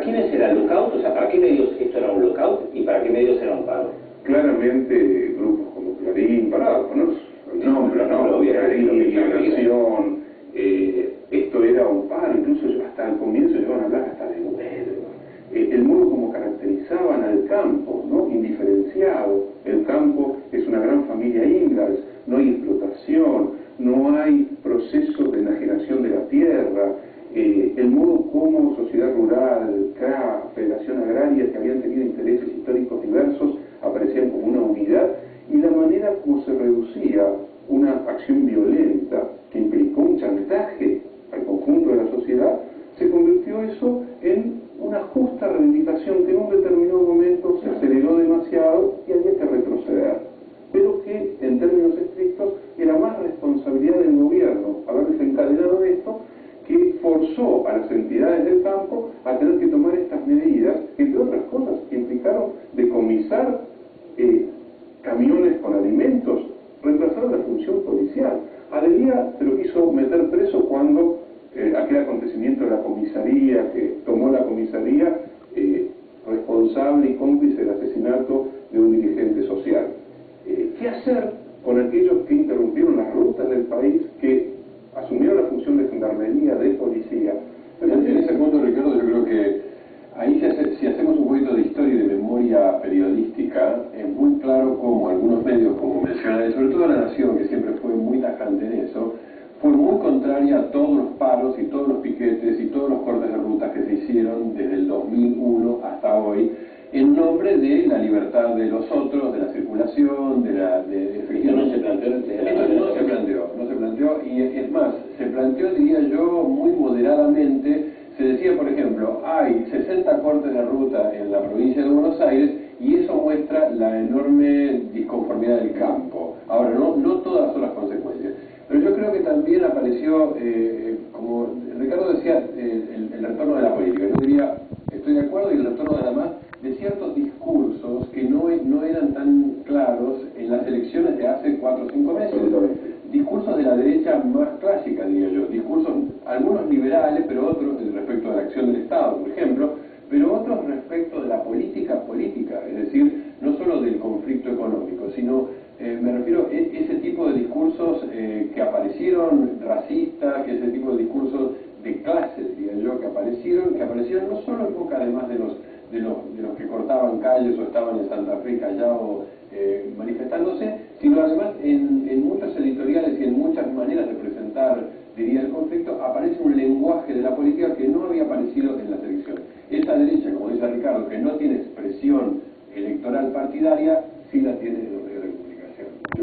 quiénes era el lockout? O sea, ¿para qué medios esto era un lockout y para qué medios era un paro? Claramente grupos como Clarín, para poner el nombre, ¿no? Clarín, Liberación, esto era un paro, incluso hasta el comienzo llegaban a hablar hasta de huelga. El modo como caracterizaban al campo, ¿no? Indiferenciado. El campo es una gran familia Ingalls, no hay explotación, no hay proceso de enajenación de la tierra. El modo como sociedad rural, CRA, Federación Agraria, que habían tenido intereses históricos diversos, aparecían como una unidad, y la manera como se reducía una acción violenta que implicó un chantaje al conjunto de la sociedad, se convirtió eso en una justa reivindicación que en un determinado momento se aceleró demasiado y había que retroceder, pero que en términos estrictos era más responsabilidad del gobierno haber desencadenado esto, que forzó a las entidades del campo a tener que tomar estas medidas, que entre otras cosas implicaron decomisar camiones con alimentos, reemplazaron la función policial. Adelía se lo quiso meter preso cuando aquel acontecimiento de la comisaría, que tomó la comisaría responsable y cómplice del asesinato de un dirigente social. ¿Qué hacer con aquellos que interrumpieron las rutas del país, que asumieron la función de gendarmería, de policía? En ese punto, Ricardo, yo creo que ahí si hacemos un poquito de historia y de memoria periodística, es muy claro cómo algunos medios, como mencioné, sobre todo La Nación, que siempre fue muy tajante en eso, fue muy contraria a todos los paros y todos los piquetes y todos los cortes de rutas que se hicieron desde el 2001 hasta hoy, en nombre de la libertad de los otros, de la circulación, Esto no se planteó desde la Esto no se planteó, y es más, se planteó, diría yo, muy moderadamente. Se decía, por ejemplo, hay 60 cortes de ruta en la provincia de Buenos Aires y eso muestra la enorme disconformidad del campo. Ahora, no todas son las consecuencias, pero yo creo que también apareció, como Ricardo decía, el retorno de la política. Yo diría, estoy de acuerdo, y el retorno además de ciertos discursos que no eran tan claros en las elecciones de hace 4 o 5 meses. Discursos de la derecha más clásica, diría yo, discursos, algunos liberales, pero otros respecto de la acción del Estado, por ejemplo, pero otros respecto de la política, es decir, no solo del conflicto económico, sino, me refiero a ese tipo de discursos que aparecieron racistas, que ese tipo de discursos de clases, diría yo, que aparecieron no solo en boca además de los que cortaban calles o estaban en Santa Fe callados manifestándose, sino además en muchos editoriales y en muchas maneras de presentar, diría, el conflicto, aparece un lenguaje de la política que no había aparecido en las elecciones. Esta derecha, como dice Ricardo, que no tiene expresión electoral partidaria, sí la tiene